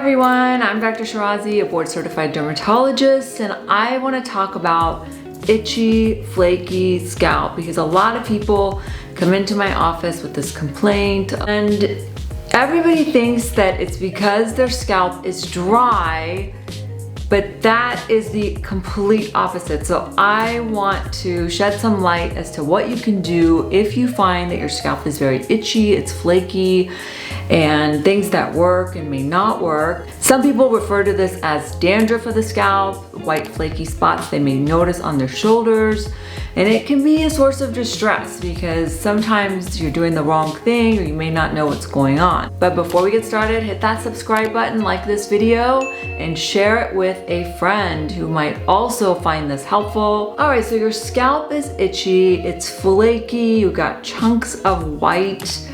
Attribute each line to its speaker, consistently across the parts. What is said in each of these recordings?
Speaker 1: everyone, I'm Dr. Shirazi, a board certified dermatologist, and I want to talk about itchy, flaky scalp because a lot of people come into my office with this complaint and everybody thinks that it's because their scalp is dry, but that is the complete opposite. So I want to shed some light as to what you can do if you find that your scalp is very itchy, it's flaky, and things that work and may not work. Some people refer to this as dandruff of the scalp, white flaky spots they may notice on their shoulders, and it can be a source of distress because sometimes you're doing the wrong thing or you may not know what's going on. But before we get started, hit that subscribe button, like this video, and share it with a friend who might also find this helpful. All right, so your scalp is itchy, it's flaky, you got chunks of white,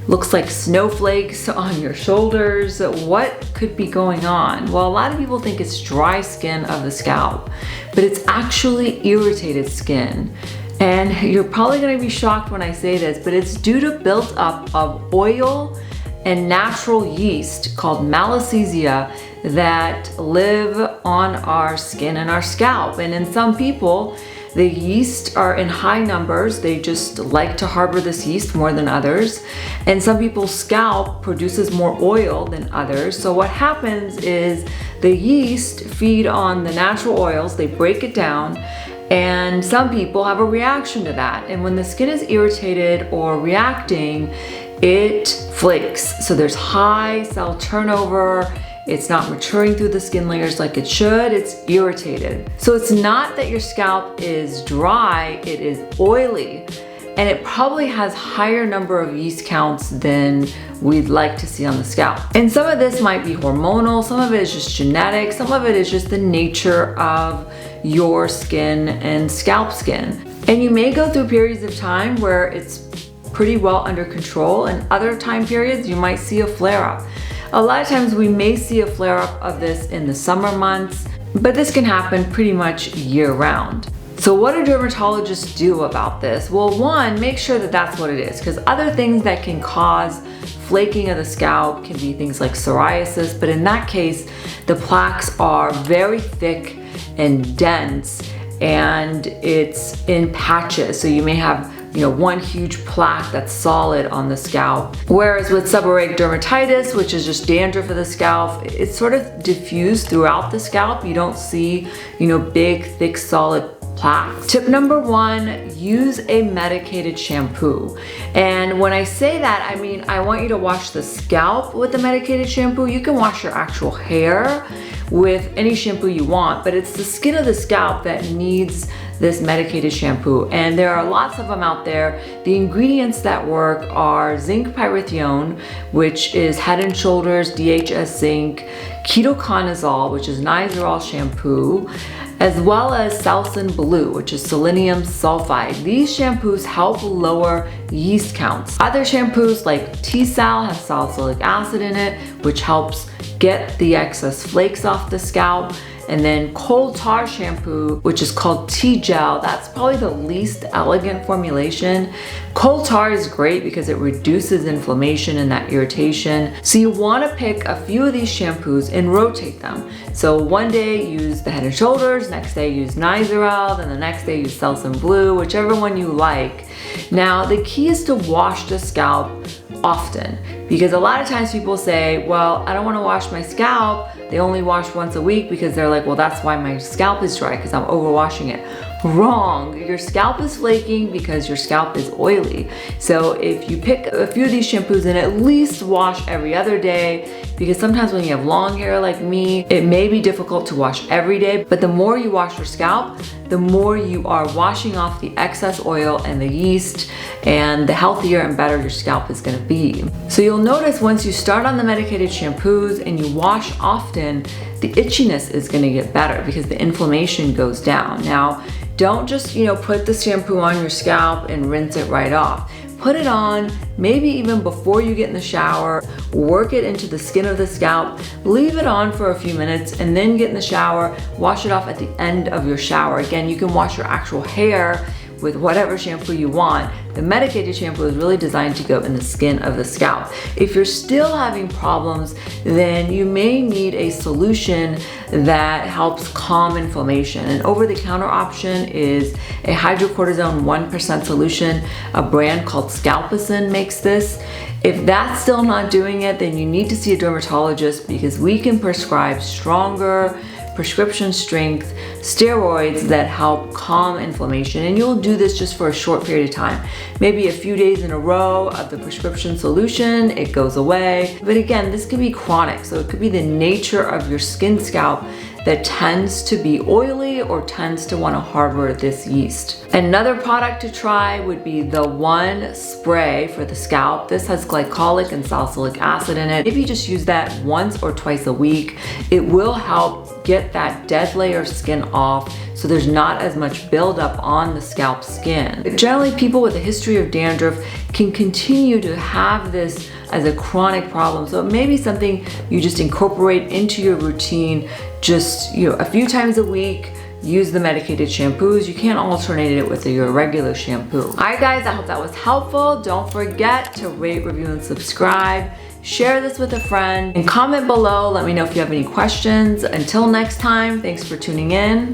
Speaker 1: looks like snowflakes on your shoulders. What could be going on? Well, a lot of people think it's dry skin of the scalp, but it's actually irritated skin. And you're probably gonna be shocked when I say this, but it's due to build-up of oil and natural yeast called malassezia that live on our skin and our scalp. And in some people, the yeast are in high numbers. They just like to harbor this yeast more than others. And some people's scalp produces more oil than others. So what happens is the yeast feed on the natural oils, they break it down, and some people have a reaction to that. And when the skin is irritated or reacting, it flakes. So there's high cell turnover. It's not maturing through the skin layers like it should, it's irritated. So it's not that your scalp is dry, it is oily. And it probably has higher number of yeast counts than we'd like to see on the scalp. And some of this might be hormonal, some of it is just genetic, some of it is just the nature of your skin and scalp skin. And you may go through periods of time where it's pretty well under control, and other time periods you might see a flare-up. A lot of times we may see a flare-up of this in the summer months, but this can happen pretty much year-round. So what do dermatologists do about this? Well, one, make sure that that's what it is, because other things that can cause flaking of the scalp can be things like psoriasis, but in that case, the plaques are very thick and dense, and it's in patches. So you may have one huge plaque that's solid on the scalp. Whereas with seborrheic dermatitis, which is just dandruff of the scalp, it's sort of diffused throughout the scalp. You don't see, big, thick, solid plaques. Tip number one, use a medicated shampoo. And when I say that, I mean, I want you to wash the scalp with the medicated shampoo. You can wash your actual hair with any shampoo you want, but it's the skin of the scalp that needs this medicated shampoo. And there are lots of them out there. The ingredients that work are zinc pyrithione, which is Head and Shoulders DHS zinc, ketoconazole, which is nizoral shampoo, as well as Salsin Blue, which is selenium sulfide. These shampoos help lower yeast counts. Other shampoos like T-Sal have salicylic acid in it, which helps get the excess flakes off the scalp. And then coal tar shampoo, which is called T-Gel, that's probably the least elegant formulation. Coal tar is great because it reduces inflammation and that irritation. So you wanna pick a few of these shampoos and rotate them. So one day use the Head and Shoulders, next day use Nizoral, then the next day use Salsin Blue, whichever one you like. Now the key is to wash the scalp often, because a lot of times people say, well, I don't want to wash my scalp. They only wash once a week because they're like, well, that's why my scalp is dry, because I'm overwashing it. Wrong. Your scalp is flaking because your scalp is oily. So if you pick a few of these shampoos and at least wash every other day, because sometimes when you have long hair like me, it may be difficult to wash every day, but the more you wash your scalp, the more you are washing off the excess oil and the yeast, and the healthier and better your scalp is gonna be. So you'll notice once you start on the medicated shampoos and you wash often, the itchiness is gonna get better because the inflammation goes down. Now, don't just, put the shampoo on your scalp and rinse it right off. Put it on, maybe even before you get in the shower, work it into the skin of the scalp, leave it on for a few minutes, and then get in the shower, wash it off at the end of your shower. Again, you can wash your actual hair with whatever shampoo you want, The medicated shampoo is really designed to go in the skin of the scalp. If you're still having problems, then you may need a solution that helps calm inflammation. An over-the-counter option is a hydrocortisone 1% solution. A brand called Scalp makes this. If that's still not doing it, then you need to see a dermatologist, because we can prescribe stronger prescription strength steroids that help calm inflammation, and you'll do this just for a short period of time, maybe a few days in a row of the prescription solution, it goes away. But again, this can be chronic, so it could be the nature of your scalp that tends to be oily or tends to want to harbor this yeast. Another product to try would be the One spray for the scalp. This has glycolic and salicylic acid in it. If you just use that once or twice a week, it will help get that dead layer of skin off, so there's not as much buildup on the scalp skin. Generally, people with a history of dandruff can continue to have this as a chronic problem, so it may be something you just incorporate into your routine, just a few times a week. Use the medicated shampoos. You can't alternate it with your regular shampoo. All right, guys, I hope that was helpful. Don't forget to rate, review, and subscribe. Share this with a friend and comment below. Let me know if you have any questions. Until next time, thanks for tuning in.